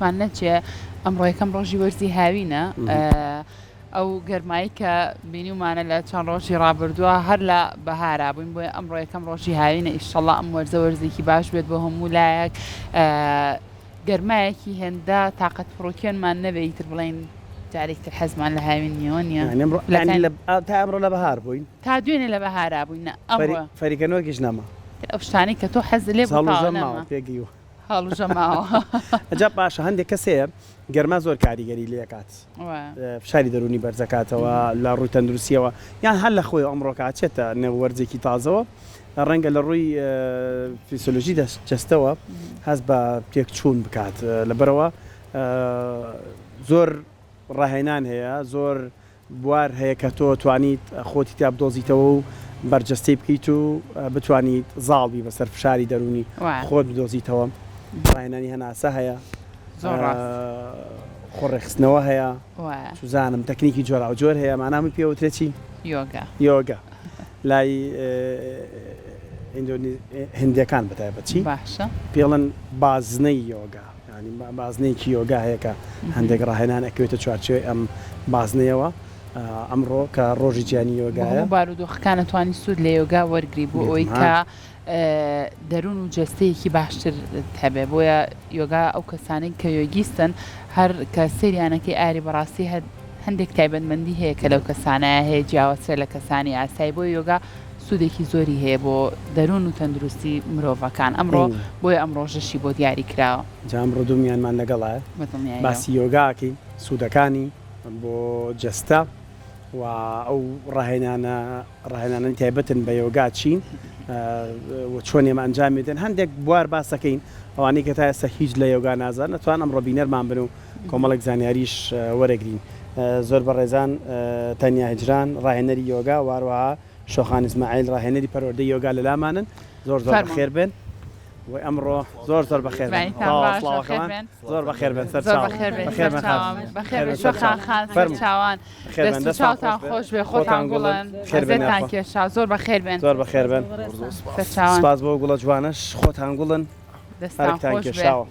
بیرمان نەچێ ئەمڕۆ یەکەم ڕۆژی وەرزی هاوینە ئەو گەرمایی کە بینیمانە لە چەند ڕۆژی ڕابردووە هەر لە بەهارا بووین بۆیە ئەمڕۆ یەکەم ڕۆژی هاوینە ئیشەڵڵا ئەم وەرزە وەرزێکی باش بێت بۆ هەموو لایەک گەرمایەکی هێندە تااقەت فڕۆکێنمان نەبێت تر بڵێن جارێکتر حەزمان لە هاوین نیوە نیە تا ئەمڕۆ لە بەهار بووین تا دوێنێ لە بەهارا بووین ئەمڕۆ فەریکەنەوەکیش نەما ئەو شتانی کە تۆ حەز لێ پێگیوە هەڵژەماوە ئەجا باشە هەندێک کەسەیە گەرما زۆر کاریگەری لێکات فشاری دەرونی بەرزەکاتەوە لە ڕووی تەندروستیەوە یان هەر لە خۆی ئەمڕۆکات چێتە نێوەرزێکی تازەوە ڕەنگە لە ڕووی فیسیۆلۆژی جەستەوە هەست بە پێکچوون بکات لەبەرەوە زۆر ڕاهێنان هەیە زۆر بوار هەیە کە تۆ توانیت خۆتی تا بدۆزیتەوە و بەرجەستەی بکەیت و بتوانیت زاڵبی بەسەر فشاری دەرونی خۆت بدۆزیتەوە ڕاهێنانی هەناسە هەیە خۆڕێخستنەوە هەیە سوزانم تەکنیکی جۆرا و جۆر هەیە مانامی پێوترێکی یۆگا لای هندیەکان بەتایبەتی باشە پێڵەن بازنەی یۆگا ینی بازنەیەکی یۆگا هەیە کە هەندێک ڕاهێنان ئەکەوێتە چوارچێوەی ئەم بازنەیەوە ئەمڕۆ کە ڕۆژی گیانی یۆگایە بارودۆخەکان توانی سوود لە یۆگا وەرگری بۆ ئەوەی کە دەروون و جەستەیەکی باشتر هەبێ بۆیە یۆگا ئەو کەسانەی کە یۆگیستن هەر کە سریانەکەی ئاری بەڕاستی هەندێک تایبەتمەندی هەیە کە لەو کەسانەیە هەیە جیاوازتر لە کەسانی ئاسایی بۆ یۆگا سوودێکی زۆری هەیە بۆ دەروون و تەندروستی مرۆڤەکان ئەمڕۆ بۆیە ئەم ڕۆژەشی بۆ دیاری کراوە ئەمڕۆ دوومیانمان لەگەڵایە باسی یۆگاکەی سوودەکانی بۆ جەستە و ئەو ڕاهێنانەی تایبەتن بە یۆگا چین چۆن ئێمە ئەنجامێتن هەندێک بوار باسەکەین ئەوانەی کە تا ئێستا هیچ لە یۆگا نازان نەتوان ئەمڕۆ بینەرمان بن و کۆمەڵێک زانیاریش وەرەگرین زۆر بەڕێزان تەنیا هجران ڕاهێنەری یۆگا واروەها شۆخان ئیسماعیل ڕاهێنەری پەروەردەی یۆگا لەلامانن زۆر بەخێر بن و ئەمڕۆ زۆر بەخێر زۆر بەخێر بن سەر چاوان چاوتان خۆش بێ خۆتان گوڵن خێرتان کێشا زۆر بەخێر بن زۆر بەخێر بن سپاس بۆ گوڵە جوانش خۆتان گوڵن دەستان کێشاوە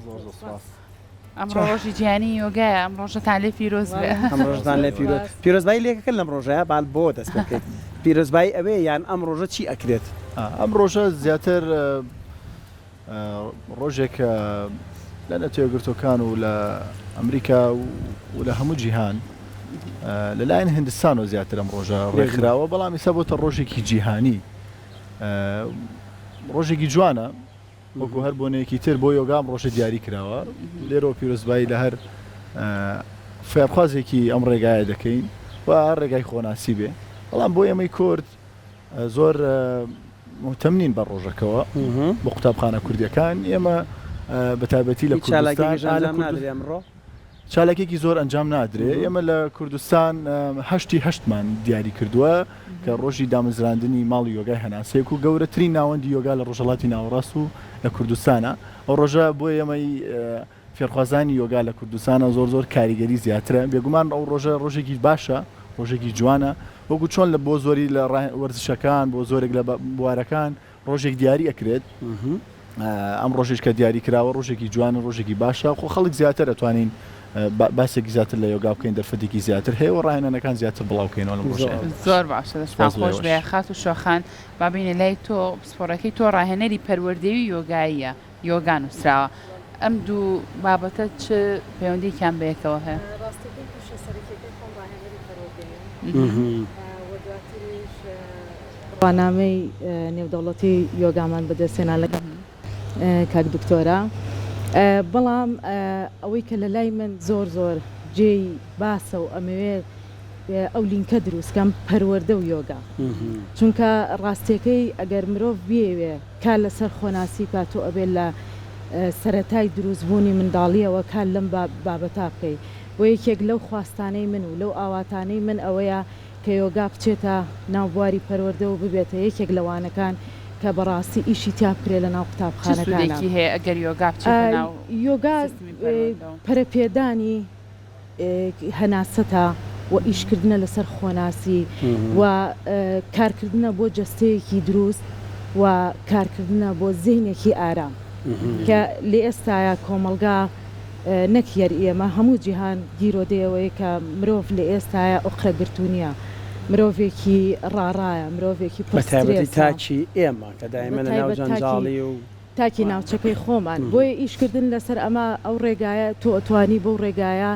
ئەمڕۆ ڕۆژی گیانی یۆگایە ئەم ڕۆژەتان لێ پیرۆز بێ ئەم ڕۆژتان لێ پیرۆزبایی لێکەکە لەم ڕۆژەیە بال بۆ دەست بکەیت پیرۆزبایی ئەوێ یان ئەم ڕۆژە چی ئەکرێت ئەم ڕۆژە زیاتر ڕۆژێک لە نەتێگرتوەکان و لە ئەمریکا و لە هەموو جیهان لەلایەن هندستان و زیاتر ئەم ڕۆژە ڕێکخراوە بەڵام ئێستا بۆتە ڕۆژێکی جیهانی ڕۆژێکی جوانە وەکو هەر بۆنەیەکی تر بۆ یۆگام ڕۆژە دیاری کراوە لێرەوە پیرۆزبایی لە هەر فێرخوازێکی ئەم ڕێگایە دەکەین و هەر ڕێگای خۆناسی بێ بەڵام بۆ ئێمەی کورد زۆر مهتەمنین بە ڕۆژەکەوە بۆ قوتابخانە کوردیەکان ئێمە بەتایبەتی لە کوردستان چالاکێکی زۆر ئەنجام نادرێ ئێمە لە کوردستان هەشتمان دیاری کردووە کە ڕۆژی دامەزراندنی ماڵی یۆگای هەناسەیەک و گەورەترین ناوەندی یۆگا لە ڕۆژهەڵاتی ناوەڕاست و لە کوردستانە ئەو ڕۆژە بۆ ئێمەی فێرخوازانی یۆگا لە کوردستانە زۆر کاریگەری زیاترە بێگومان ئەو ڕۆژە ڕۆژێکی باشە ڕۆژێکی جوانە وەکو چۆن لە بۆ زۆری لە وەرزشەکان بۆ زۆرێک لە بوارەکان ڕۆژێک دیاری ئەکرێت ئەم ڕۆژێک کە دیاری کراوە ڕۆژێکی جوانە ڕۆژێکی باشە خۆ خەڵک زیاتر دەتوانین باسێکی زیاتر لە یۆگا بکەین دەرفەتێکی زیاتر هەیە و ڕاهێنانەکان زیاتر بڵاوکەینەوە لەم ڕۆژەیە زۆر باشە دەستان خۆش بێ خات و شۆخان بابینە لای تۆ پسپۆڕەکەی تۆ ڕاهێنەری پەروەردەوی یۆگاییە یۆگا نووسراوە ئەم دوو بابەتە چ پەیوەندییان بەیەکەوە هەیە ڕوانامەی نێودەوڵەتی یۆگامان بەدەستێنا لەگەڵ کاک دکتۆرە بەڵام ئەوەی کە لە لای من زۆر جێی باسە و ئەمەوێت ئەو لینکە دروستکەم پەروەردە و یۆگا چونکە ڕاستیەکەی ئەگەر مرۆڤ بێوێ کار لەسەر خۆناسی کاتۆ ئەبێت لە سەرەتای دروستبوونی منداڵیەوە کار لەم بابەتا بکەی بۆ یەکێک لەو خواستانەی من و لەو ئاواتانەی من ئەوەیە کە یۆگا بچێتە ناوبواری پەروەردە و ببێتە یەکێک لەوانەکان کە بەڕاستی ئیشی تیا بکرێ لە ناو قوتابخانەکانە هەیە ئەگەر یۆگا بچێتە ناو یۆگا پەرەپێدانی هەناسەتە و ئیشکردنە لەسەر خۆناسی و کارکردنە بۆ جەستەیەکی دروست و کارکردنە بۆ زێنێکی ئارام کە لێ ئێستاە کۆمەلگا نەکیەر ئێمە هەموو جیهان گیرۆدەیەوەی کە مرۆڤ لە ئێستاە ئۆقرە گرتوونیە مرۆڤێکی ڕاڕایە مرۆڤێکی بەتایبەتی تاچی ئێمە کە دایمەنە ناو جەنجاڵی و تاکی ناوچەکەی خۆمان بۆیە ئیشکردن لەسەر ئەمە ئەو ڕێگایە تۆ ئەتوانی بەو ڕێگایە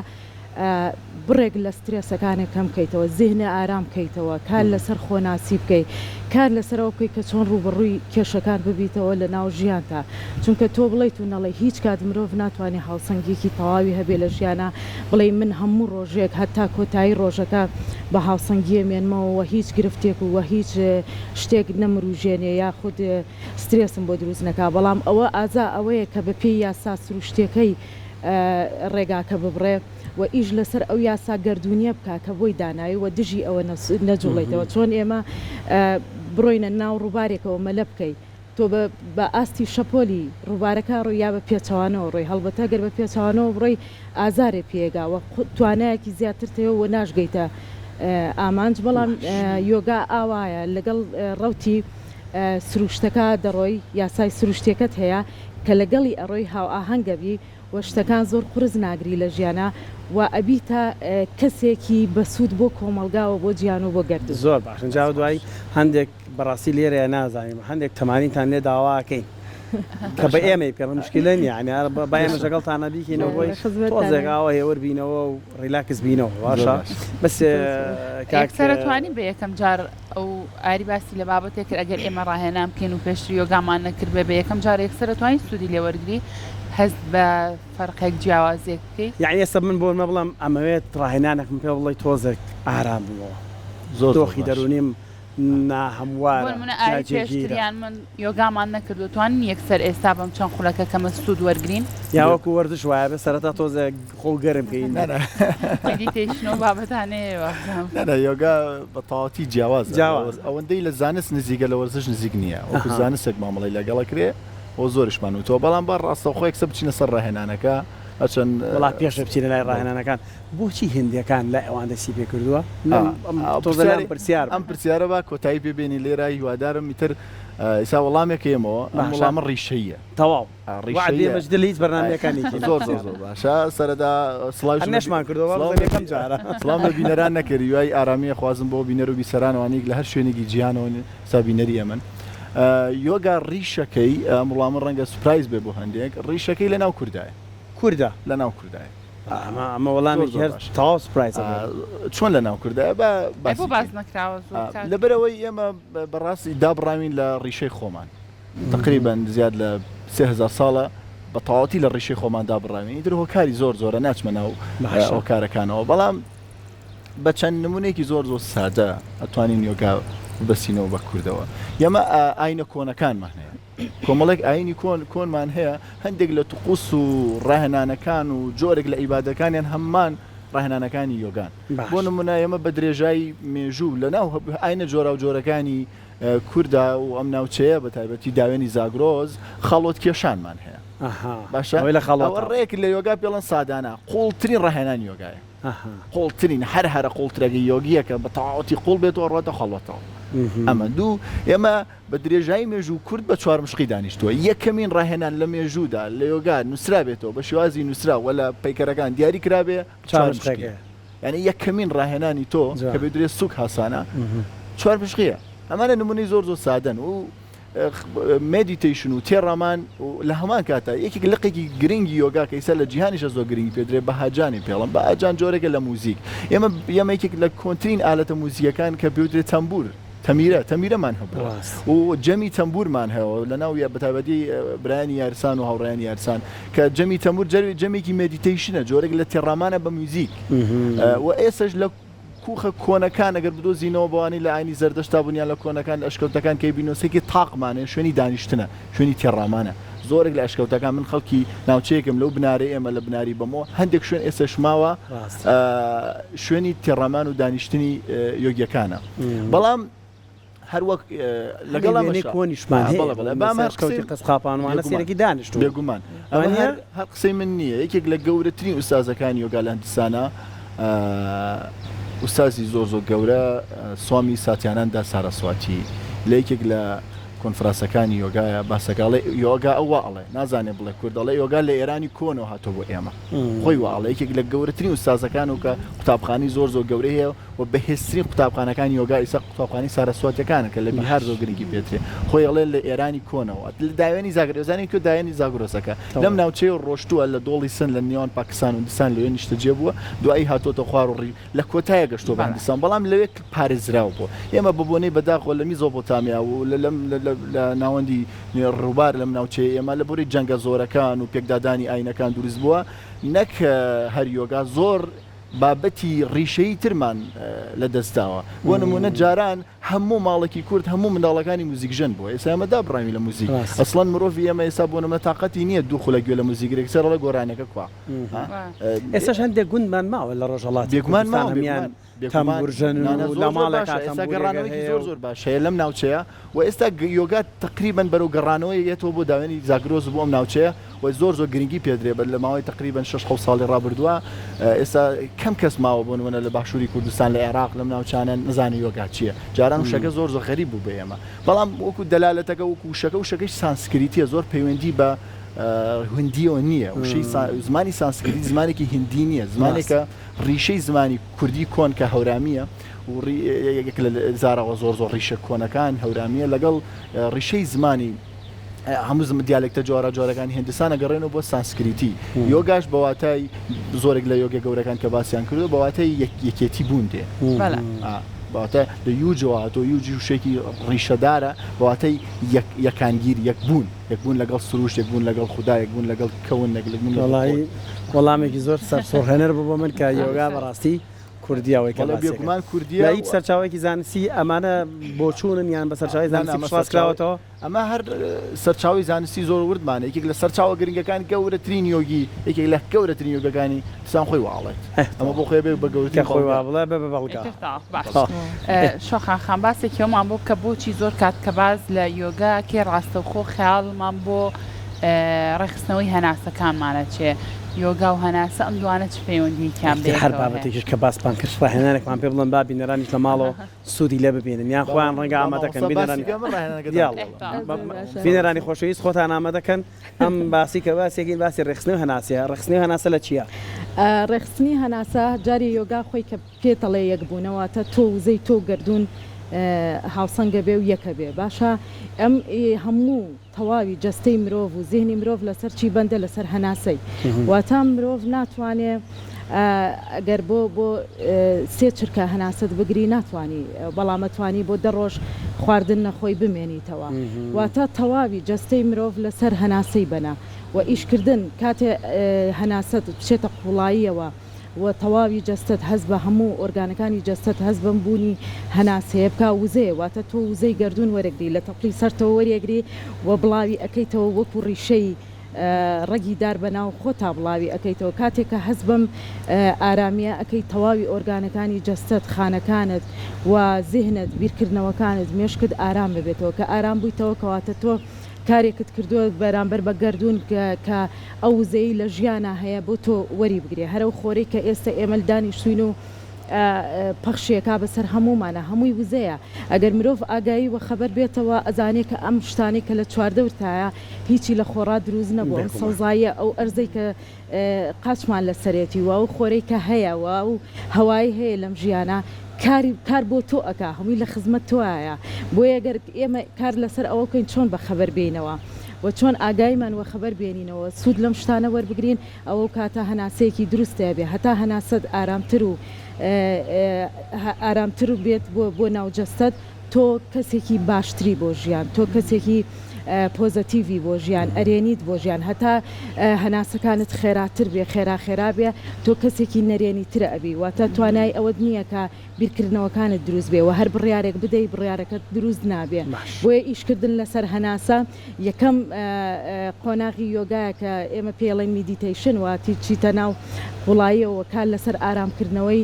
بڕێک لە سترێسەکانێک کەم بکەیتەوە زیهنە ئارام بکەیتەوە کار لەسەر خۆناسی بکەیت کار لەسەرەوە بکەیت کە چۆن ڕوبڕووی کێشەکان ببیتەوە لە ناو ژیانتا چونکە تۆ بڵیت و نەڵێ هیچ کات مرۆڤ ناتوانێت هاوسەنگێکی تەواوی هەبێ لە ژیانە بڵێ من هەموو ڕۆژێک هەتا کۆتایی ڕۆژەکە بە هاوسەنگیە مێنمەوە هیچ گرفتێک و هیچ شتێک نەمروژێنێ یاخود سترێسم بۆ دروست نەکا بەڵام ئەوە ئازا ئەوەیە کە بە پێی یاسا سروشتەکەی ڕێگاکە ببڕێ و ئیش لەسەر ئەو یاسا گردردونیە بکە کە بۆی دانایی و دژی ئەوە نەجوڵیتەوە چۆن ئێمە بڕۆینە ناو ڕووبارێکەوە مەلە بکەیت تۆ بە ئاستی شەپۆلی ڕووبارەکە ڕۆی یا بە پێچوانەوە ڕۆی هەڵبەتە گەر بە پێچوانەوە بڕۆی ئازارێ پێگاوە توانایەکی زیاتر تێەوە ناشگەیتە ئامانج بەڵام یۆگا ئاوایە لەگەڵ ڕوتی سروشتەکە دەڕۆی یاسای سروشتێکت هەیە کە لەگەڵی ئەڕۆی هاو ئاهەنگەبی و شتەکان زۆر قرس ناگری لە ژیانە و ئەبیتە کەسێکی بەسوود بۆ کۆمەلگاوە بۆ گیان و بۆ گرد زۆر باش جا دوای هەندێک بەڕاستی لێرە نازانیم هەندێک تەمانینتان لێ داواکەین کە بە ئێمە پێ مشکلە نیە باەمە لەگەڵتانە بیکەینەوە بۆی تۆزێکاوە هێوەربینەوە و ڕیلاکس بینەوە باشە بەس کاکسەرەتوانین بە یەکەم جار ئەو ئاری باسی لە بابەتێک ئەگەر ئێمە ڕاهێنام بکەین و پێشتر یۆگامان نەکرد بە یەکەم جار یەکسەرەتوانین سوودی لێوەرگری هەست بە فەرقێک جیاوازێک بکەیت یعنی ئێستا من بۆ مە بڵام ئەمەوێت ڕاهێنانێکم پێ بڵی تۆزێک ئارام بووەوە زۆر دۆخی دەرونیم ناهەموارە پێشتریان من یۆگامان نەکردو توانین یەکسەر ئێستا بەم چەند خولەکە کەمە سوود وەرگین یاوەکو وەردش وایە بە سەرەتا تۆزە خۆ گەرم بکەین مدیتیشن و بابەتانەیە یۆگا بە تەواوەتی جیاواز ئەوەندەی لە زانست نزیکە لە وەرزش نزیک نییە وەکو زانستێک مامەڵی لەگەڵەکرێ بۆ زۆرشمان و تۆ بەڵام بە ڕاستەوخۆی یەکسە بچینە سەر ڕاهێنانەکە ئەچەند وڵات پێشە بچینە لای ڕاهێنانەکان بۆچی هندیەکان لای ئەوان دەسی پێ کردووە پرسیار ئەم پرسیارە بە کۆتایی پێبێنی لێرە هیوادارم میتر ئیسا وەڵامێکە ئێمەوە ئەم وەڵامە ڕیشەیە تەواو ڕیشەیە هیچ بەرنامەکانی زۆر باشە سەرەدا سڵاوی نەشمان کردەوە یەکەم جارە سڵام لە بینەران نەکردی وای ئارامیە خوازم بۆ بینەر و بیسەرانەوانێک لە هەر شوێنێکی جیهانەوە سابینەری ئەمن یۆگا ڕیشەکەی وڵامە ڕەنگە سوپرایز بێ بۆ هەندێک ڕیشەکەی لە ناو کوردایە کووردا لە ناو کوردایە ئەمە وەڵامێکی هەر تاوا سوپرایز چۆن لە ناو کوردایە باز نەکراوە لەبەرەوەی ئێمە بەڕاستی دابڕاوین لە ڕیشەی خۆمان تقریبان زیاد لە 3000 ساڵە بە تەواوەتی لە ڕیشەی خۆمان دابڕاوین ئیتر هۆکاری زۆرە ناچمە ناو هۆکارەکانەوە بەڵام بە چەند نمونەیەکی زۆر سادە ئەتوانین یۆگا بەسینەوە بە کوردەوە یەمە ئاینە کۆنەکانمان هەیە کۆمەڵێک ئاینی کۆنمان هەیە هەندێک لە توقوس و ڕاهێنانەکان و جۆرێک لە ئیبادەکانیان هەممان ڕاهێنانەکانی یۆگان بۆ نمونە ئێمە بە درێژایی مێژوو لە ناو ئاینە جۆرا و جۆرەکانی کووردا و ئەم ناوچەیە بە تایبەتی داوێنی زاگرۆز خەڵۆت کێشانمان هەیە باشە ڕێک لە یۆگا پێڵەن سادانە قوڵترین ڕاهێنانی یۆگایە قوڵترین هەرە قوڵترەگەی یۆگیەکە بە تەواوەتی قوڵ بێتەوە ڕۆتە خەڵۆتەوە ئەمە دوو ئێمە بە درێژایی مێژوو کورد بە 4 مشقی دانیشتووە یەکەمین ڕاهێنان لە مێژوودا لە یۆگا نووسرا بێتەوە بە شێوازی نووسرا وە لە پەیکەرەکان دیاری کرابێ 4 مشقەکە یعنی یەکەمین ڕاهێنانی تۆ کە بێ درێ سوک هاسانە 4 مشقیە ئەمانە نمونەی زۆر سادەن و مدیتیشن و تێڕامان لە هەمان کاتە یەکێک لقێکی گرنگی یۆگا کە ئیسا لە جیهانیشە زۆر گرنگی پێدرێ بەهاجانی پێڵم بەهاجان جۆرێکە لە موزیک ئێمە یەکێک لە کۆنترین ئالەتە موزیەکان کە پێوترێت تەمبور تەمیرەمان هەبووە و جەمی تەمبورمان هەیە لە ناو بەتابەتی برایانی یارسان و هاوڕێیانی یارسان کە جەمی تەمبور جەمێکی مدیتیشنە جۆرێک لە تێڕامانە بە موزیک و ئێسش لە کوخە کۆنەکان ئەگەر بدۆزینەوە بەوانی لە ئاینی زەردەشتا بوونیان لە کۆنەکان لە ئەشکەوتەکان کەی بینۆسێکی تاقمانێ شوێنی دانیشتنە شوێنی تێڕامانە زۆرێک لە ئەشکەوتەکان من خەڵکی ناوچەیەکم لەو بنارەی ئێمە لە بناری بەمەوە هەندێک شوێن ئێستا شماوە شوێنی تێڕامان و دانیشتنی یۆگیەکانە بەڵام هەروەک لەگەڵ کۆنیشمان بامەشکەوتی قسقاپانوانە سێرەکی دانیشت بێگومان ئەمە هەر قسەی من نییە یەکێک لە گەورەترین ئوستازەکانی یۆگا لە هەندستانە ئوستازی زۆر گەورە سوامی ساتیاناندا سارەسواتی لە یەکێک لە کۆنفرانسەکانی یۆگایە باسەکەڵێ یۆگا ئەوە ئەڵێ نازانێ بڵێ کورد ئەڵێ یۆگا لە ئێرانی کۆنەوە هاتۆ بۆ ئێمە خۆی وڵێ یەکێک لە گەورەترین ئوستازەکان و کە قوتابخانی زۆر گەورەی هەیە و بەهێزترین قوتابخانەکانی یۆگا ئیسا قوتابخانی سارەسواتیەکانە کە لە بیهار زۆر گرنگی پێترێ خۆی ئەڵێ لە ئێرانی کۆنەوە لە داوێنی زاگرێزانی کە داێنی زاگرۆسەکە لەم ناوچەی ڕۆشتووە لە دۆڵی سن لە نێوان پاکستان و هیندستان لەوێ نیشتەجێ بووە دوایی هاتۆتە خوار و ڕی لە کۆتایە گەشتۆ بە هیندستان بەڵام لەوێ پارێزراوە بوو ئێمە ببوونەی بەداخۆ لە میزۆپۆتامیا و لە ناوەندی ڕووبار لەم ناوچەیە ئێمە لە بۆری جەنگە زۆرەکان و پێکدادانی ئاینەکان دروست بووە نەک هەر یۆگا زۆر بابەتی ڕیشەی ترمان لە دەستاوە بۆ نمونە جاران هەموو ماڵێکی کورد هەموو منداڵەکانی موزیکژن بووە ئێستا ئێمەدا بڕامی لە موزیک ئەسڵەن مرۆڤ ئێمە ئێستا بۆ نمونە تااقەتی نییە دوو خولە گوێ لە موزیگرێک سەر لە گۆرانەکە کوا ئێستاش هەندێک گوندمان ماوە لە ڕۆژەڵات بێگومان هەمیان تەمبورژن لە ماڵێکا گەڕانەوەی زۆر باشەیە لەم ناوچەیە و ئێستا یۆگا تقریبن بەرەو گەڕانەوەی یەتەوە بۆ داوێنی زاگرۆز بۆ ئەم ناوچەیە و زۆر گرنگی پێدرێ بە لە ماوەی تقریبن 6 ساڵی ڕابردووە ئێستا کەم کەس ماوە بۆ نمونە لە باشووری کوردستان لە عێراق لەم ناوچانە نزانانی یۆگا چییە جاران وشەکە زۆر غەریب بوو بە ئێمە بەڵام وەکو دەلالەتەکە وەکو وشەکەی سانسکریتیە زۆر پەیوەندی بە هندیەوە نییە وشەی زمانی سانسکریت زمانێکی هندی نییە زمانێکە ڕیشەی زمانی کوردی کۆن کە هەورامیە و یەک لە زارەوە زۆر ڕیشە کۆنەکان هەورامیە لەگەڵ ڕیشەی زمانی هەموو دیالێکتە جۆرەکانی هندستانە گەڕێنەوە بۆ سانسکریتی یۆگاش بەواتای زۆرێک لە یۆگە گەورەکان کە باسییان کردو بەواتای یەکێتی بوون دێ بەواتە لە یوجەوە تۆ یوجی وشێکی ڕیشەدارە بەواتای یەکانگیر یەکبوون لەگەڵ سروش یەکبوون لەگەڵ خوددا یەکبوون لەگەڵ کەون وەڵامێکی زۆر سەرسۆڕهێنەر بوو من کە یۆگا بەڕاستی کوردیاوەی کە بێگومان کوردیە هیچ سەرچاوێکی زانستی ئەمانە بۆ چوونن یان بە سەرچاوی زانستی پشتواز کراوەتەوە ئەمە هەر سەرچاوی زانستی زۆر وردمانە یەکێک لە سەرچاوە گرنگەکان گەورەترین یۆگی یەکێک لە گەورەترین یۆگەکانی سان خۆی واڵێت ئەمە بۆ خۆی بە گەورەترین خۆی وا بڵێ بە بەڵگا شۆخان خان باسێکیەوەمان بۆ کە بۆچی زۆر کات کە باز لە یۆگا کێ ڕاستەوخۆ خەیاڵمان بۆ ڕێخستنەوەی هەناسەکانمانە چێ یۆگا و هەناسە ئەم دوانە چ پەیوەندییان بێ هەر بابەتێکیش کە باسمان کرد ڕاهێنانێکمان پێ بڵم با بینەرانی لە ماڵەوە سوودی لێ ببینن یان خۆیان ڕەنگە ئامادەکەن بینەرانی خۆشەویست خۆتان ئامادەکەن ئەم باسی کە باسێکی باسی ڕێخستنی و هەناسیە ڕێخستنی و هەناسە لە چییە؟ ڕێخستنی هەناسە جاری یۆگا خۆی کە پێتەڵێ یەکبوونەوەتە تۆ وزەی تۆ گردون هاوسەنگە بێ و یەکە بێ باشە ئەم هەموو تەواوی جەستەی مرۆڤ و زیهنی مرۆڤ لەسەر چی بەندە لەسەر هەناسەی واتە مرۆڤ ناتوانێ ئەگەر بۆ سێ چرکە هەناست بگری ناتوانانی بەڵامەتوانی بۆ دەڕۆژ خواردن نەخۆی بمێنیتەوە واتە تەواوی جەستەی مرۆڤ لەسەر هەناسەی بەنا و ئیشکردن کاتێ هەناست بچێتە قوڵاییەوە و تەواوی جەستت هەز بە هەموو ئۆرگانەکانی جەستت هەز بم بوونی هەناسەیە بکە وزەیە واتە تۆ وزەی گردون وەرەگری لە تەپڵی سەرتەوە وەریەگری و بڵاوی ئەەکەیتەوە وەکو ڕیشەی ڕەگی دار بەناو خۆ تا بڵاوی ئەەکەیتەوە کاتێککە هەز بم ئارامیە ئەەکەی تەواوی ئۆرگانەکانی جەستت خانەکانت و زیهنت بیرکردنەوەکانت مێشکت ئارام ببێتەوە کە ئارام بوویتەوە کەواتە تۆ کارێکت کردووە بەرامبەر بە گردون کە ئەو وزەی لە ژیانە هەیە بۆ تۆ وەری بگرێ هەرو خۆرەی کە ئێستا ئێمە دانیشتوین و پەخشیەکە بەسەر هەمومانە هەمووی وزەیە ئەگەر مرۆڤ ئاگایی و خەبەر بێتەوە ئەزانێت کە ئەم شتانی کە لە چواردەورتایە هیچی لە خۆڕا دروست نەبوو ئەم سەوزاییە ئەو ئەرزەی کە قاچمان لە سەرێتی و ئەو خۆرەی کە هەیە و ئەو هەوای هەیە لەم ژیانە کار بۆ تۆ ئەکا هەمووی لە خزمەت تۆایە بۆیە گەر ئێمە کار لەسەر ئەوە بکەین چۆن بە خەبەر بێنەوە و چۆن ئاگایمان وە خەبەر بێنینەوە سوود لەم شتانە وەربگرین ئەوە کاتە هەناسەیەکی دروستە بێ هەتا هەناسەت ئارامتر و بێت بۆ ناوجەستت تۆ کەسێکی باشتری بۆ ژیان تۆ کەسێکی پۆزەتیڤی بۆ ژیان ئەرێنیت بۆ ژیان هەتا هەناسەکانت خێراتر بێ خێرا بێ تۆ کەسێکی نەرێنی ترە ئەبی واتە توانای ئەوەت نییە کە بیرکردنەوەکانت دروست بێ و هەر بڕیارێک بدەی بڕیارەکەت دروست نابێ بۆیە ئیشکردن لەسەر هەناسە یەکەم قۆناغی یۆگایە کە ئێمە پێڵێن میدیتیشن واتی چیتە ناو وڵاییەوە کار لەسەر ئارامکردنەوەی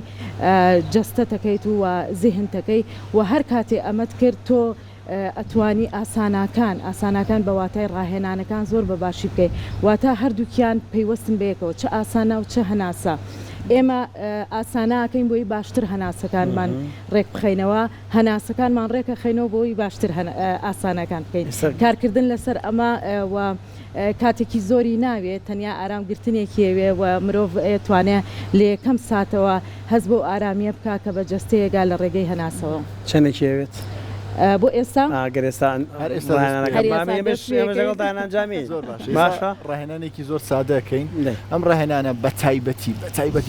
جەستەتەکەیت و زیهنتەکەی و هەر کاتێ ئەمەت کرد تۆ ئەتوانی ئاسانەکان بە واتای ڕاهێنانەکان زۆر بە باشی بکەیت واتە هەردووکیان پەیوەستن بەیەکەوە چه ئاسانە و چه هەناسە ئێمە ئاساناکەین بۆی باشتر هەناسەکانمان ڕێک بخەینەوە هەناسەکانمان ڕێکە خەینەوە بۆی باشتر ئاسانەکان بکەین کارکردن لەسەر ئەمە کاتێکی زۆری ناوێت تەنیا ئارامگرتنێکیەوێ و مرۆڤ توانێت لە یەکەم ساتەوە هەست بۆ ئارامیە بکە کە بە جەستەیەگا لە ڕێگەی هەناسەوە چەندێکیەوێت بۆ ئێستا گەرێستانجامی باشە ڕاهێنانێکی زۆر سادەکەین ئەم ڕاهێنانە بە تایبەتی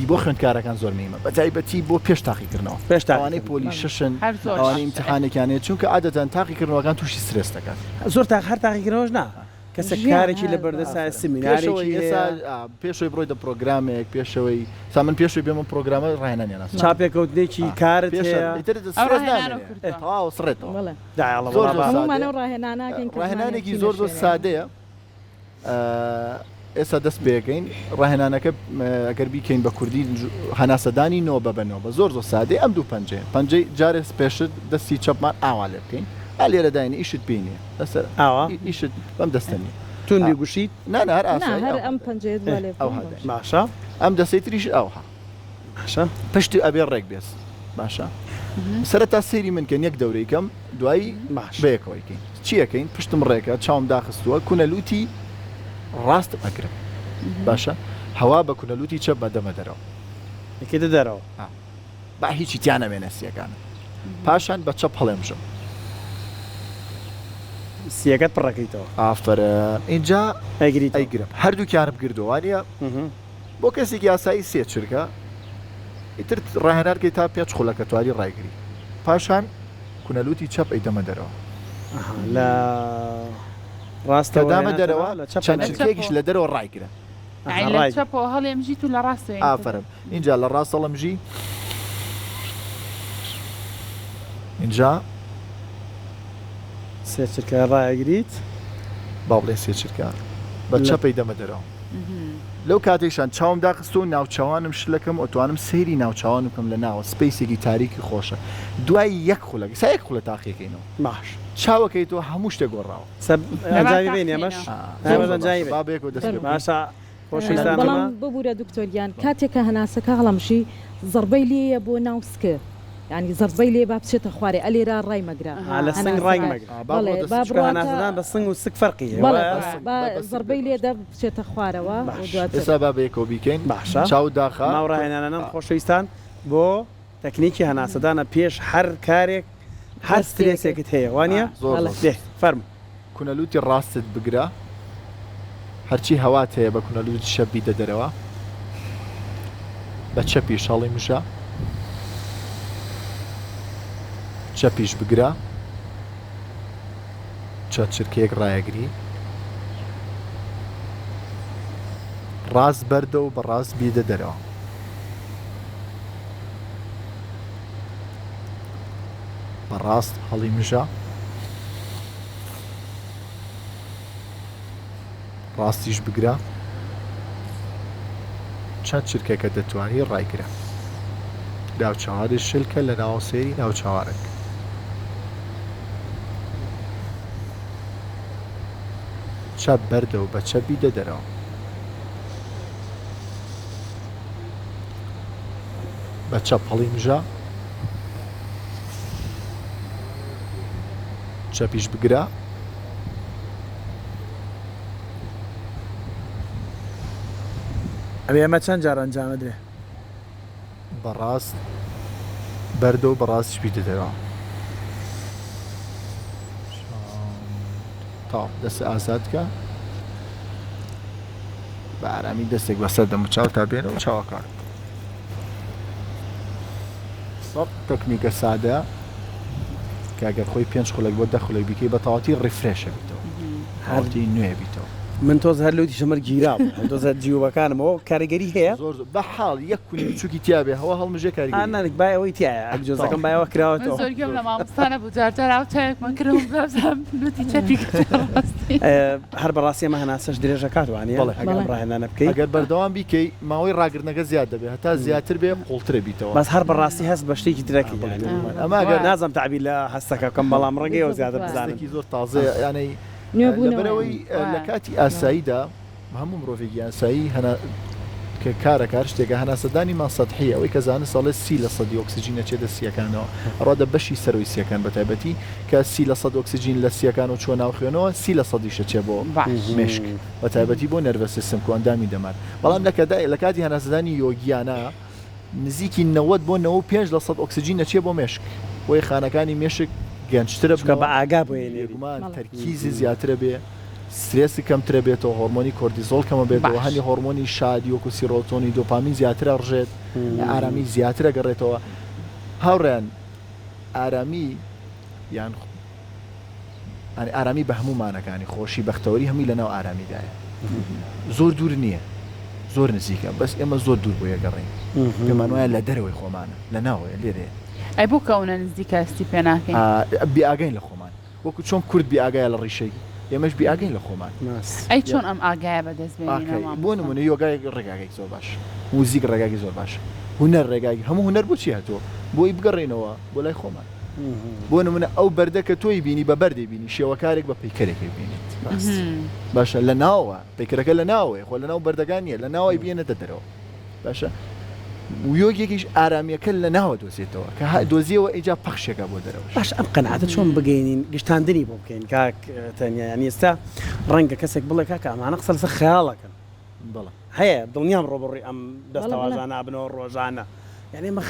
بۆ خوێندکارەکان زۆر میمە بە تایبەتی بۆ پێش تاقیکردنەوە پێشتاوانەی پۆلی ششن ئەوانەی امتحانێکیانێت چونکە عادەتەن تاقیکردنەوەکان تووشی سرێس دەکات زۆر هەر تاقیکردنەوەش نا کەسە کارێکی لە بەردەسا سمینارێکی پێشەوەی بڕۆی دە پرۆگرامێک پێشەوەی سامن پێشەوەی بێمە پرۆگرامە ڕاهێنانیان چاپێکەوتنێکی کارت ڕاهێنانێکی زۆر سادەیە ئێستا دەست پێەکەین ڕاهێنانەکە ئەگەر بیکەین بە کوردی هەناسەدانی نۆ بەنەوە زۆر زۆر سادەی ئەم دوو پەنجەی جارێ پێشت دەستی چەپمان ئاوا لێ بکەین لێرە داینی ئیشت پێینێ لەسەر ئاوا ئیشت بەم دەستنی توندی گوشیت هەر ئەم پەنجەیە باشە ئەم دەسەی تریش ئەوها باشە پشتی ئەبێ ڕێک بێت باشە سەرەتا سێری من کە یەک دەورەیکەم دوایی بەیەکەوەیکەین چیەکەین پشتم ڕێکە چاوم داخستووە کونەلوتی ڕاستم ئەگرم باشە هەوا بە کونەلوتی چەپ بەدەمە دەرەوە یەکێتە دەرەوە با هیچی تیانەمێنە سیەکانە پاشان بە چەپ هەڵێمژم سیەکەت پڕەکەیتەوە ئافرە اینجا ئەیگرم هەردووکیانم گردووانە بۆ کەسێکی یاسایی سێ چرکە ئیتر ڕاهێنارکەی تا پێچ خولەکە تواری ڕایگری پاشان کونەلوتی چەپ ئەیدەمە دەرەوە لە ڕاستەدامە دەرەوە چەندێکیش لە دەرەوە ڕایگرە هەڵێمژیت و لە ڕاستێ ئافرم اینجا لە ڕاستەڵەمژی اینجا سێ چرکە ڕایگریت با بڵێ سێ چرکە بە چەپەی دەمە دەرەوە لەو کاتێکشان چاوم داخست و ناوچوانم شلەکەم ئۆتوانم سەیری ناوچوان بکەم لە ناوە سپیسێکی تاریکی خۆشە دوای یەک خولەکە سا یەک خولە تاقیەکەینەوە باش چاوەکەی تۆ هەموو شتێک گۆڕاوە ئەنجامی بین ئێمەش بابێک و دەست باشە بەڵام ببوورە دکتۆریان کاتێکە هەناسەکە هەڵەمشی زەربەی لێیە بۆ ناوسکە ینی زەربەی لێ با بچێتە خوارێ ئەلێرا ڕای مەگرە لە سنگ ڕای مەگرە بە سنگ و سک فەرقی زەربەی لێدە بچێتە خوارەوە ئێستا بابێکەوە بیکەین باشە چاو داخە ماوڕاهێنانم خۆشەویستان بۆ تەکنیکی هەناسەدانە پێش هەر کارێک هەر سترێسێکت هەیە وانە فەرم کونەلوتی ڕاستت بگرە هەرچی هەوات هەیە بە کونەلوتی شەبی دەدەرەوە بە چەپی شەڵی مشە چەپیش بگرە چەند چرکەیەک ڕایەگری ڕاست بەردە و بە ڕاست بیدە دەرەوە بە ڕاست هەڵی مژە ڕاستیش بگرە چەند چرکەکە دەتوانی ڕایگرە ناوچواری شلکە لە ناو سێری ناوچوارێک چەپ بەردە و بە چەپی دەدەرەوە بە چەپ هەڵی مژە چەپیش بگرە ئەبێ ئەمە چەند جار ئەنجامە درێ بەڕاست بەردە و بەڕاستیش بی دەدەرەوە تا دەست ئازادکە بە ئارامی دەستێک بەسەر دەم چاو تا بێنەوە چاوەکار تەکنیکە سادە کاگەر خۆی پێنج خولێک بۆ 10 خولێک بیکەی بە تەواوەتی ڕیفرێشە بیتەوە هەڵتی نوێ بیتەوە من تۆز هەر لەوتی شەمەر گیرا تۆز جیوبەکانمەوە کاریگەری هەیە زۆر بە حاڵ یەک کونی بچووکی تیاابێ هەوە هەڵمژێ کاریگەری بای ئەوەی تایە جۆزەکەم بایەوە کراوەتەوە زۆرگەم لە مامۆستانە بوو جارجار ئاوچایەکمان کردم لوتی چەپی هەر بەڕاستی ئەمە هەناسەش درێژە کاتوانێ ڕاهێنانە بکەیت ئەگەر بەردەوام بیکەی ماوەی ڕاگرنەکە زیاد دەبێت هەتا زیاتر بێ قوڵترە بیتەوە بەس هەر بەڕاستی هەست بە شتێکی درەکی ئەمە ئەگەر نازم تعبیر لە هەستەکەکەم بەڵام ڕێگەیەوە زیاتر بزانێکی زۆر تازە یانەی لەبەرەوەی لە کاتی ئاساییدا هەموو مرۆڤێکی ئاسایی هەنا کە کارەکار شتێکە هەناسەدانی ما سەدحی ئەوەی کە زانە ساڵێ 30% ئۆکسسیژینە چێتە سیەکانەوە ڕادە بەشی سەرۆی سیەکان بە تایبەتی کە 30% ئۆکسسیژین لە سیەکان و چۆ ناوخێنەوە 30%یشە چێ بۆ مشک بە تایبەتی بۆ نەرڤە سیستم و ئەندامی دەمار بەڵام لە کاتی هەناسەدانی یۆگیانە نزیکی 90 بۆ 95% ئۆکسسیژینە چێ بۆ مشک بۆی خانەکانی مێشک گەنجترە بکە بە ئاگا بۆ بێگومان تەرکیزی زیاترە بێ سترێسی کەمترە بێتەوە هۆرمۆنی کۆرتیزۆل کەمە بێتەوە هەنی هۆرمۆنی شادی وەکو سیرۆتۆنی دۆپامین زیاترە ڕژێت ئارامی زیاترە گەڕێتەوە هاوڕێن ئارامی یان ئارامی بە هەمومانەکانی خۆشی بەختەوەری هەمووی لەناو ئارامیدایە زۆر دوور نییە زۆر نزیکە بەس ئێمە زۆر دوور بۆ یەگەڕین پێمان وایە لە دەرەوەی خۆمانە لە ناوەیە لێرێ ئەی بۆ کەونە نزیکە هەستی پێ ناکەین بیئاگەین لە خۆمان وەکو چۆن کورد بیئاگایە لە ڕیشەی ئێمەش بیئاگەین لە خۆمان ئەی چۆن ئەم ئاگایە بەدەستبێنینەوە بۆ نمونە یۆگای ڕێگاگەی زۆر باش موزیک ڕێگاگی زۆر باش هونەر ڕێگاگی هەموو هونەر بۆ چی هاتووە بۆی بگەڕێنەوە بۆ لای خۆمان بۆ نمونە ئەو بەردەکە تۆی بینی بە بەردەی بینی شێوەکارێک بە پەیکەرێکی بینیت باشە لە ناوە پەیکەرەکە لە ناوەیە خۆ لە ناو بەردەکان نیە لە ناوەی بێنێتە دەرەوە باشە یۆگێکیش ئارامیەکە لە ناوە دۆزێتەوە کە دۆزیەوە ئیجا پەخشێکە بۆ دەرەوە باش ئەم قەنعاتە چۆن بگەینین گشتاندنی بۆ بکەین کاک تەنیا ینی ئێستا ڕەنگە کەسێک بڵێ کاکە ئەمانە قسە لەسەر خەیاڵەکەن بەڵێ هەیە دڵنیام ڕۆبڕی ئەم دەستەوازانە بنەوە ڕۆژانە یعنی مە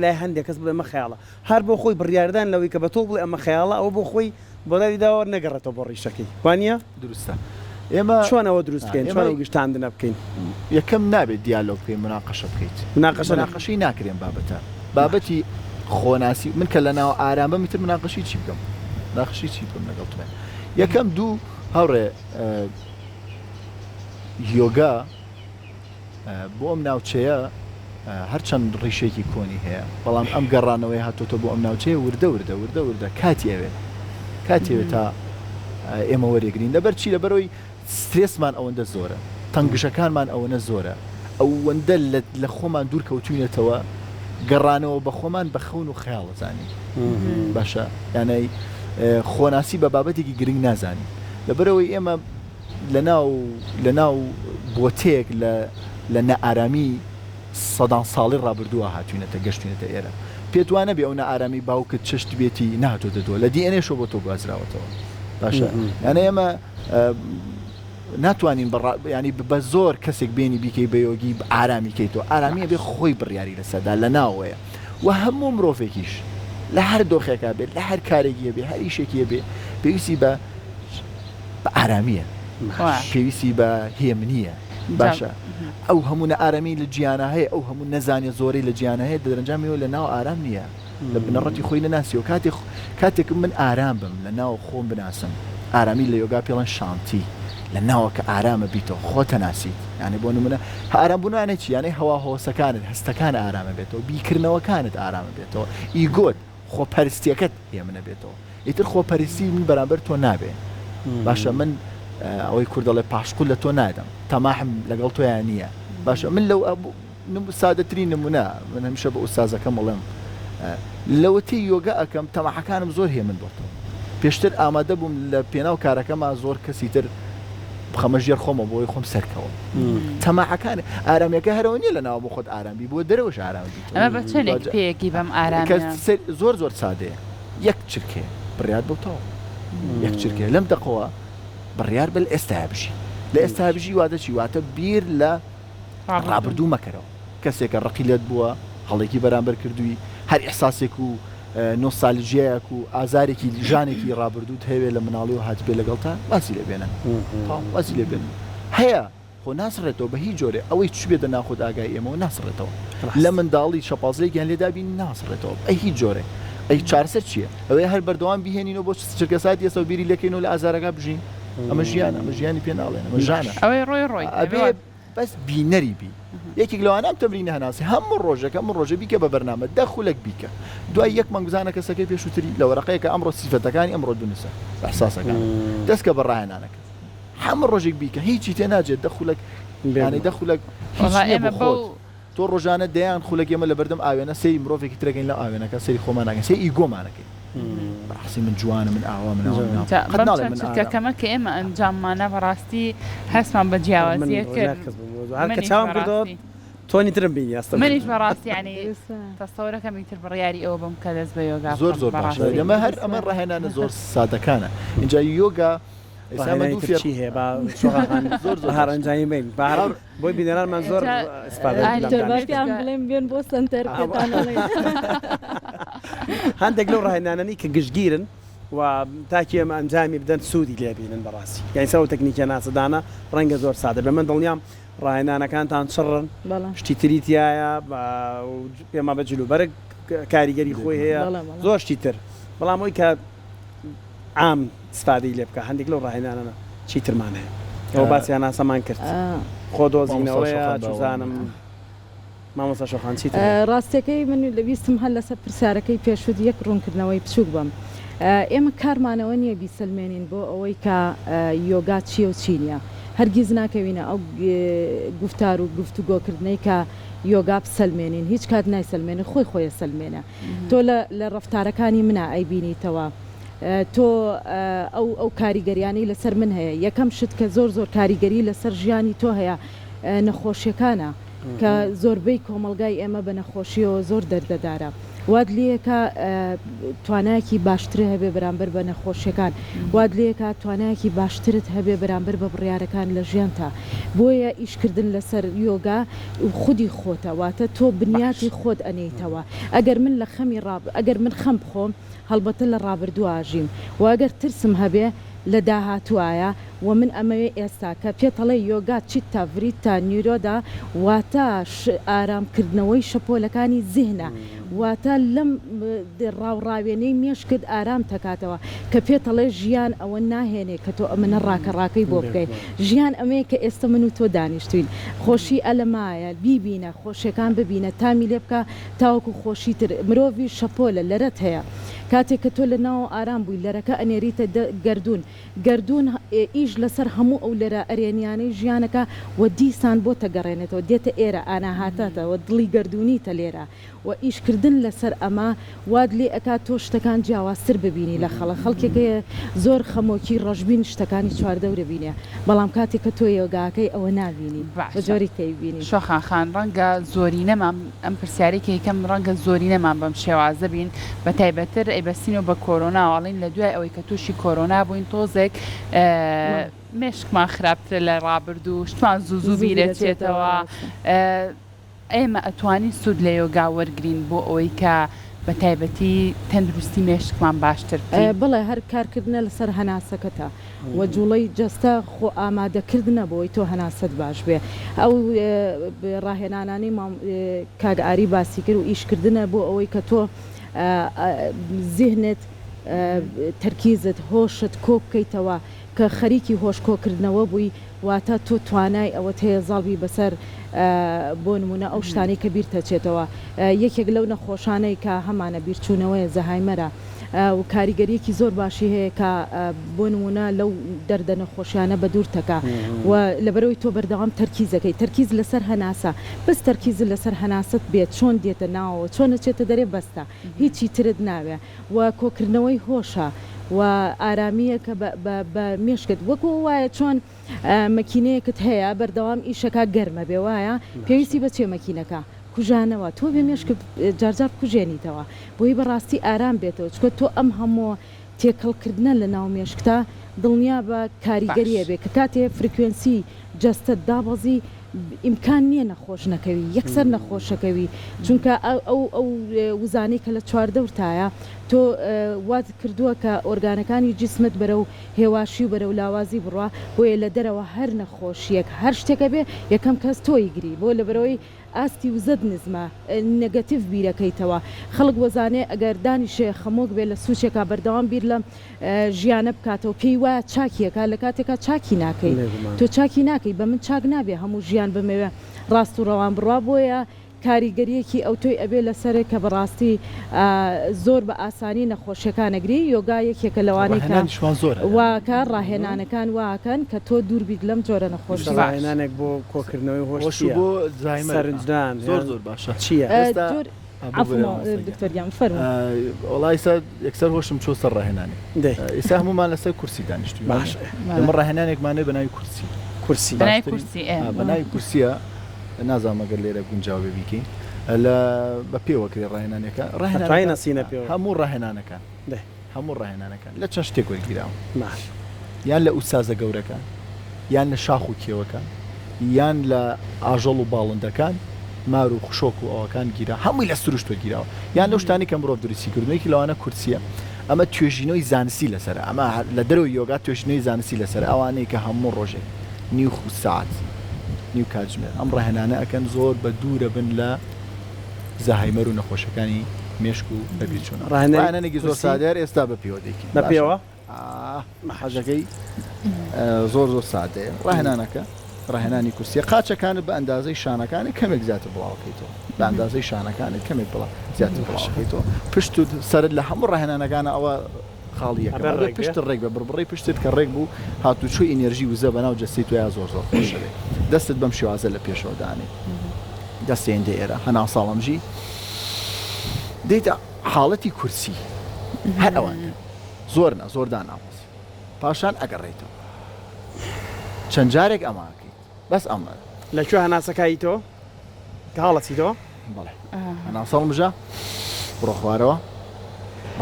لای هەندێک کەس بڵێ مە خەیاڵە هەر بۆ خۆی بڕیاردان لەوەی کە بە تۆ بڵێ ئەمە خەیاڵە ئەو بۆ خۆی بۆ لای داوە نەگەڕێتەوە بۆ ڕیشەکەی وانە دروستە ئێمە چۆنەوە دروستکەین چۆنەوە گشتاندنە بکەین یەکەم نابێت دیالۆگ بکەین مناقەشە بکەیت مناقەشەی ناکرێن بابەتی خۆناسی من کە لە ناو ئارامە میتر مناقەشی چی بکەم ناقەشی چی بکەم لەگەڵ یەکەم دوو هەوڕێ یۆگا بۆ ئەم ناوچەیە هەرچەند ڕیشێکی کۆنی هەیە بەڵام ئەم گەڕانەوەی هاتۆتە بۆ ئەم ناوچەیە وردە کاتیەوێت تا ئێمە وەرێگرین لەبەر چی لەبەرەوەی سترێسمان ئەوەندە زۆرە تەنگشەکانمان ئەوەنە زۆرە ئەوەندە لە خۆمان دوور کەوتوینێتەوە گەڕانەوە بە خۆمان بە خەون و خەیاڵەزانی باشە یانەی خۆناسی بە بابەتێکی گرنگ نازانی لەبەرەوەی ئێمە لە ناو بۆتەیەک لە نەئارامی سەدان ساڵی ڕابردووە هاتوینەتە گەشتوینەتە ئێرە پێتوانە بێ ئەو نەئارامی باوکت چشت بێتی نهاتۆتە دۆ لە دیئێنێشەوە بۆ تۆ گوازراوەتەوە باشە یانە ئێمە ناتوانین ینی بە زۆر کەسێک بینی بیکەی بە یۆگی ئارامی کەیتەوە ئارامیە بێ خۆی بڕیاری لەسەردا لە ناوەیە و هەموو مرۆڤێکیش لە هەر دۆخێکا بێت لە هەر کارێکیە بێ هەر ئیشێکیە بێ پێویستی بە ئارامیە پێویستی بە هێمنیە باشە ئەو هەموو ئارامی لە گیانە هەیە ئەو هەموو نەزانێت زۆرەی لە گیانە هەیە دەرەنجامیەوە لە ناو ئارام نییە لە بنەڕەتی خۆی نەناسیەوە کاتێک من ئارام بم لە ناو خۆم بناسم ئارامی لە یۆگا پێڵەن شانتی لە ناوەکە ئارامە بیتەوە خۆتە ناسیت یعنی بۆ نمونە ئارام بوونانە چی یانەی هەوا هۆسەکانت هەستەکان ئارامە بێتەوە بیکردنەوەکانت ئارامە بێتەوە ئیگۆت خۆپەرستیەکەت هێمنە بێتەوە ئیتر خۆپەرستی من بەرامبەر تۆ نابێ باشە من ئەوەی کوردەڵێ پاشقول لە تۆ نادەم تەماحم لەگەڵ تۆیان نییە باشە من لەو سادەترین نمونە من هەمیشە بە ئوستازەکەم بڵێم لەوەتی یۆگا ئەەکەم تەماحەکانم زۆر هێمن بۆتەوە پێشتر ئامادە بووم لە پێناو کارەکەما زۆر کەسی تر بخەمەژێر خۆمە بۆی خۆم سەرکەوە تەماحەکان ئارامیەکە هەرەوە نیە لە ناوە بۆ خۆت ئارامی بۆ دەرەوەش ئارامی ئەمە بە چەندێک پێیەکی بەم ئارامە زۆر سادەیە یەک چرکێ بڕیار بۆتەوە یەک چرکێ لەم دەقەوە بڕیار بە ئێستا بژی لە ئێستا بژی واتە چی واتە بیر لە ڕابردوو مەکەرەوە کەسێکە ڕقیلت بووە هەڵێکی بەرامبەر کردووی هەر ئێحساسێک و نۆستالژیایەک و ئازارێکی ژانێکی ڕابردووت هەیە لە مناڵی و هات بێ لەگەڵتا واسی لێ بێنن واسی لێ بێن هەیە خۆ ناسڕێتەوە بە هیچ جۆرێ ئەوەی چ بێدە ناخۆت ئاگای ئێمەوە ناسڕێتەوە لە منداڵی شەپازەیەکیان لێدابین ناسڕێتەوە ئەی هیچ جۆرێ ئەی چارسەر چییە ئەوەی هەر بەردەوام بیهێنینەوە بۆ چرکەسات ئێستا و بیری لەکەینەوە لە ئازارەکە بژین ئەمە ژیان ئەمە ژیانی پێ ناڵێن ئەمە ژانە ئەوەی ڕۆی ئەبێ بەس بینەری بی یەکێک لەوانام تەمرینە هەناسی هەموو ڕۆژەکە من ڕۆژە بیکە بە بەرنامە دەخولێک بیکە دوای یەک مانگزانە کەسەکەی پێشووتری لە وەرەقەیەکە ئەمڕۆ سیفەتەکانی ئەمڕۆ دونسە ئەحساسەکان دەستکە بە ڕاهێنانەکە هەموو ڕۆژێک بیکە هیچی تێ ناجێت دەخولێک ینی دەخولێک تۆ ڕۆژانە دەیان خولێک ئێمە لە بەردەم ئاوێنە سەری مرۆڤێکی ترەگەین لە ئاوێنەکە سەری خۆماناگەن سەری ئیگۆمانەکەی بەڕاستی من جوانە من ئاوا من کەمە کە ئێمە ئەنجاممانە بەڕاستی هەستمان بە جیاوازیە کرد هەر کە چاوم کردەوە تۆنی ترم بینی ئەستە منیش بەڕاستی یعنی تەسەورەکەم ئیتر بڕیاری ئەوە بم کە دەست بە یۆگا زۆر زۆر باشە لەمە هەر ئەمە ڕاهێنانە زۆر سادەکانە اینجا یۆگا چی هەیە بە زۆر زۆر هەرەنجایی بین بۆی بینەرانمان زۆر ئیسپادەباشیان بڵێم بێن بۆ سنتەر هەندێک لەو ڕاهێنانەی کە گشتگیرن و تاکی ئەمە ئەنجامی بدەن سوودی لێبینن بەڕاستی یعنی سەو تەکنیکە ناسەدانە ڕەنگە زۆر سادە بە من دڵنیام ڕاهێنانەکانتان چڕن شتی تریتیایە پێما بە جلوبەرگ کاریگەری خۆی هەیە زۆر شتی تر بەڵام ئەوی کە عام استفادەی لێ بکە هەندێک لەو ڕاهێنانە چی ترمان هەیە ئەوە باسییان ناسەمان کرد خۆ دۆزینەوەیە چزانم مامۆستا شۆخان چی ڕاستەکەی من لەویستم هەر لەسەر پرسیارەکەی پێشوت یەک ڕوونکردنەوەی بچووک بم ئێمە کارمانەوە نییە بیسەلمێنین بۆ ئەوەی کە یۆگا چییە و چی نییە هەرگیز ناکەوینە ئەو گفتار و گفتوگۆکردنەی کە یۆگا بسەلمێنین هیچ کات نایسەلمێنێ خۆی سەلمێنە تۆ لە ڕەفتارەکانی منە ئەیبینیتەوە تۆ ئەو کاریگەریانی لەسەر من هەیە یەکەم شت کە زۆر کاریگەری لەسەر ژیانی تۆ هەیە نەخۆشیەکانە کە زۆربەی کۆمەلگای ئێمە بە نەخۆشیەوە زۆر دەردەدارە واد لێکە توانایەکی باشتر هەبێ بەرامبەر بە نەخۆشیەکان واد لێکە توانایەکی باشترت هەبێ بەرامبەر بە بڕیارەکان لە ژیانتا بۆیە ئیشکردن لەسەر یۆگا خودی خۆتە واتە تۆ بنیاتی خۆت ئەنێیتەوە ئەگەر من لە خەمی ئەگەر من خەم بخۆم هەڵبەتە لە ڕابردوو ئاژیم و ئەگەر ترسم هەبێ لە داهاتوایە و من ئەمەوێ ئێستا کە پێتەڵێ یۆگا چیت تا ڤریت تا نیرۆدا واتە ئارامکردنەوەی شەپۆلەکانی زیهنە واتە لەم ڕاوڕاوێنەی مێشکرد ئارام تەکاتەوە کە پێتەڵێ ژیان ئەوە ناهێنێ کە تۆ ئەمەە ڕاکەڕاکەی بۆ بکەیت ژیان ئەمەیە کە ئێستا من و تۆ دانیشتوین خۆشی ئەلەمایە بیبینە خۆشیەکان ببینە تامی لێ بکە تاوەکو خۆشی تر مرۆڤی شەپۆلە لەرەت هەیە کاتێک کە تۆ لە ناو ئارام بووی لەرەکە ئەنێریتە گردون ئیش لەسەر هەموو ئەو لەرە ئەرێنیانەی ژیانەکە و دیسان بۆ تەگەڕێنێتەوە دێتە ئێرە ئاناهاتاتەوە دڵی گردونیتە لێرە و ئیشکردن لەسەر ئەمە واد لێ ئەکات تۆ شتەکان جیاوازتر ببینی لە خەڵکێکەیە زۆر خەمۆکی ڕەشبین شتەکانی چواردەورە بینێ بەڵام کاتێک کە تۆ یۆگاکەی ئەوە نابینی بە جۆری کەیبینی شۆخان خان ڕەنگە زۆری نەمان ئەم پرسیارێکی یەکەم ڕەنگە زۆری نەمان بەم شێوازە بین بە تایبەتر ئەیبەستینەوە بە کۆرۆناوەڵین لە دوای ئەوەی کە تووشی کۆرۆنا بووین تۆزێک مێشکمان خراپترە لە ڕابردوو شتوان زوو بیرەچێتەوە ئێمە ئەتوانین سوود لە یۆگا وەرگرین بۆ ئەوەی کە بە تایبەتی تەندروستی مێشکمان باشتر بڵێ هەر کارکردنە لەسەر هەناسەکەتە و جوڵەی جەستە خۆ ئامادەکردنە بۆی تۆ هەناست باش بێ ئەو ڕاهێنانانی کاگعاری باسی کرد و ئیشکردنە بۆ ئەوەی کە تۆ زیهنت تەرکیزت هۆشت کۆ بکەیتەوە کە خەریکی هۆشکۆکردنەوە بووی واتە تۆ توانای ئەوەت هەیە زاڵبی بەسەر بۆ نمونە ئەو شتانی کە بیرتەچێتەوە یەکێک لەو نەخۆشانەی کە هەمانە بیرچوونەوەی زەهایمەرە و کاریگەریەکی زۆر باشی هەیە کە بۆ نمونە لەو دەردە نەخۆشیانە بە دوورتەکە و لەبەرەوەی تۆ بەردەوام تەرکیزەکەی تەرکیز لەسەر هەناسە بەس تەرکیز لەسەر هەناست بێت چۆن دێتە ناوەوە چۆن نەچێتە دەرێ بەستە هیچی ترت ناوێ و کۆکردنەوەی هۆشە و ئارامیە کە بە مێشکت وەکو وایە چۆن مەکینەیەکت هەیە بەردەوام ئیشەکە گەرمە بێ وایە پێویستی بەچێ مەکینەکە کوژانەوە تۆ بێ مێشک جارجار کوژێنیتەوە بۆی بەڕاستی ئارام بێتەوە چکە تۆ ئەم هەموو تێکەڵکردنە لە ناو مێشکتا دڵنیا بە کاریگەریە بێ کە کاتێ فریکوێنسی جەستت دابەزی ئیمکان نییە نەخۆش نەکەوی یەکسەر نەخۆشەکەوی چونکە ئەو وزانەی کە لە چواردەورتایە تۆ وات کردووە کە ئۆرگانەکانی جسمت بەرەو هێواشی و بەرەو لاوازی بڕوا بۆیە لە دەرەوە هەر نەخۆشیەک هەر شتێکە بێ یەکەم کەس تۆی گری بۆ لە بەرەوەی ئاستی وزت نزمە نەگەتیڤ بیرەکەیتەوە خەڵک وەزانێ ئەگەر دانیشێ خەمۆک بێ لە سوچێکا بەردەوام بیر لە ژیانە بکاتەوە پێی وایە چاکیەکە لە کاتێکا چاکی ناکەی تۆ چاکی ناکەی بە من چاک نابێ هەموو ژیان بمەوێ ڕاست و ڕەوان بڕوا بۆیە کاریگەریەکی ئەو تۆی ئەبێ لەسەرێک کە بەڕاستی زۆر بە ئاسانی نەخۆشیەکانەگری یۆگا یەکێکە لەوانەی واکە ڕاهێنانەکان واکەن کە تۆ دوور بیت لەم جۆرە نەخۆشی ڕاهێنانێک بۆ کۆکردنەوەی هۆش بۆ سەرنجدان زۆر زۆر باشە چییە؟ دکتۆریان فەرموو وڵای ئێستا یەکسەر هۆشم چۆ سەر ڕاهێنانی ئێستا هەمومان لەسەر کورسی دانیشتوی باش ئەمە ڕاهێنانێکمانێ بەناوی کورسی بەناوی کورسی بەناوی کورسیە نازانم ئەگەر لێرە گونجاوێ بیکەین لە بە پێوەکرێ ڕاهێنانەکە ڕاهێنانە سینە پێوە هەموو ڕاهێنانەکان دێ هەموو ڕاهێنانەکان لە چەند شتێک وەرگیراوە باش یان لە ئوستازە گەورەکان یان لە شاخ و کێوەکان یان لە ئاژەڵ و باڵندەکان مار و خشۆک و ئەوەکان گیرا هەمووی لە سروشت وەرگیراوە یان لەو شتانی کە مرۆڤ دروستی کردنەوەیکی لەوانە کورسیە ئەمە توێژینەوەی زانستی لەسەر ئەمە لە دەرەوەی یۆگا توێژینەوەی زانستی لەسەر ئەوانەیە کە هەموو ڕۆژێک نیو ساعت نیو کاتژمێر ئەم ڕاهێنانە ئەکەن زۆر بە دوورە بن لە زەهایمەر و نەخۆشەکانی مێشک و بەبیچوونە ڕاهێنانێکی زۆر سادەیە ئێستا بە پێوەدەیکی بە پێوە حەجەکەی زۆر سادەیە ڕاهێنانەکە ڕاهێنانی کورسیە قاچەکانت بە ئەندازەی شانەکانی کەمێک زیاتر بڵاوکەیتەوە بە ئەندازەی شانەکانت کەمێک زیاتر بڵاوکەیتەوە پشت و سەرت لە هەموو ڕاهێنانەکانە ئەوە خاڵیەکە پشت ڕێک بە بڕبڕی پشتت کە ڕێک بوو هاتوچوی ئینێرژی وزە بەناو جەستی تویا زۆر خۆشەوێ دەستت بەم شێوازە لە پێشەوە دانێ دەستێندە ئێرە هەنا ساڵەمژی دەیتە حاڵەتی کورسی هەر ئەوانە زۆر داناوەسی پاشان ئەگەڕێیتەوە چەند جارێک ئەماکەیت بەس ئەمە لەکوێ هەناسەکاییتەوە کە هاڵەچیتەوە بەڵێ هەنا ساڵمژە بڕۆ خوارەوە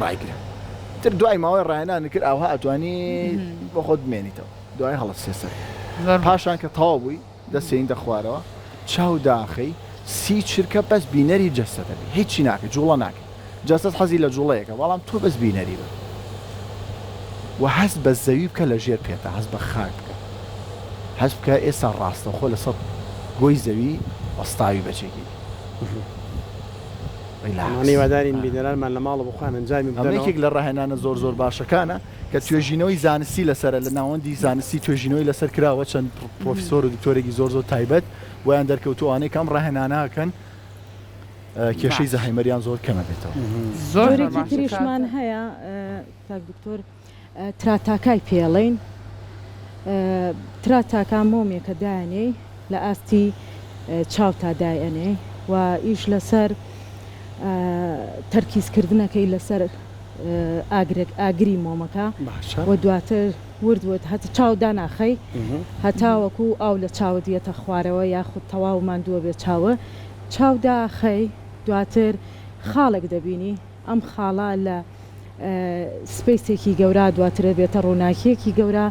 ڕایگرە تر دوای ماوەی ڕاهێنانی کرد ئەوها ئەتوانی بۆ خۆت بمێنیتەوە دوای هەڵەت سێسەر پاشان کە تەواو بووی دەستێنیتە خوارەوە چاو داخەی سی چرکە بەس بینەری جەستەدە هیچی ناکە جوڵە ناکە جەستەت حەزی لە جوڵەیەکە بەڵام تۆ بەس بینەری بە و هەست بە زەوی بکە لە ژێر پێێتە هەست بە خاک بکە هەست بکە ئێستا ڕاستە خۆ لەسەر گۆی زەوی وەستاوی بەچێکی وادارین بینەرانمان لە ماڵە بخوان ئەنجامی بدەنێک لە ڕاهێنانە زۆر باشەکانە کە توێژینەوەی زانستی لەسەر لە ناوەندی زانستی توێژینەوەی لەسەر کراوە چەند پرۆفیسۆر و دکتۆرێکی زۆر تایبەت ویان دەرکەوتوانەی کەم ڕاهێناناکەن کێشەی زەهایمەریان زۆر کەمە بێتەوە زۆرێکی تریشمان هەیە کاک دکتۆر تراتاکای پێڵین تراتاکا مۆمێکە دایانێ لە ئاستی چاو تا دایەنێ و ئیش لەسەر تەرکیزکردنەکەی لەسەر ئاگری مۆمەکە و دواتر وردوت هەتا چاو داناخەی هەتاوەکو ئاو لە چاوە دیێتە خوارەوە یاخود تەواو ماندووە بێت چاوە چاو داخەی دواتر خاڵێک دەبینی ئەم خاڵا لە سپیسێکی گەورە دواترە بێتە ڕووناکیەکی گەورە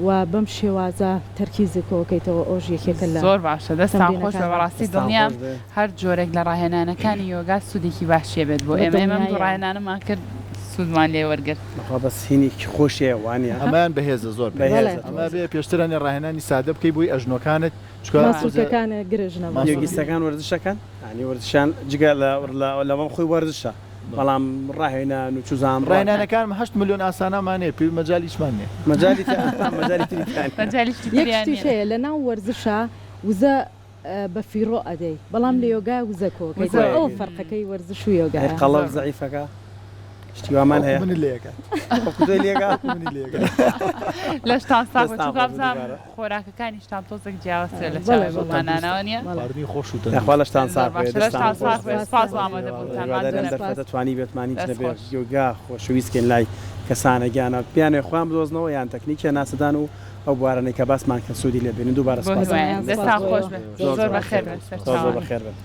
و بەم شێوازە تەرکیزێکەوەکەیتەوە ئۆژ یەکێکە لە زۆر باشە دەستان خۆش بە بەڕاستی دڵنیام هەر جۆرێک لە ڕاهێنانەکانی یۆگا سوودێکی باشیە بێت بۆ ئێمە دوو ڕاهێنانەمان کرد سوودمان لێ وەرگرت بەس هینێکی خۆشیە وانە ئەمان بەهێزە زۆر ئەمە بێ پێشترانی ڕاهێنانی سادە بکەی بووی ئەژنۆکانت چکانە گرژنەوە یۆگیستەکان وەرزشەکەن ئەنی وەرزشان جگە لەوەم خۆی وەرزشە بەڵام ڕاهێنان و چوزان ڕاهێنانەکان 8 ملیۆن ئاسانەمانێ پێ مەجالیشمان نیە یەکشتیشەیە لە ناو وەرزشە وزە بە فیڕۆ ئەدەی بەڵام لە یۆگا وزەکۆکە ئەو فەرقەکەی وەرزش و یۆگا قەڵەو زەعیفەکە شتیوامان هەیە لە شتان ساغزان خۆراکەکانی شتان تۆزێک جیاوەسێ لە چاوی بڵمانانەوە نیە خوا لە شتان ساغ دەتوانی بێتمانی نەبێت یۆگا خۆشەویستکەین لای کەسانە گیانە بیانێ خوان بدۆزنەوە یان تەکنیکە ناسەدان و ئەو بوارانەی کە باسمان کە سوودی لێ بێنین دووبارە دەستان خۆش بێت زۆر بەخێر بێت بەخێر بێت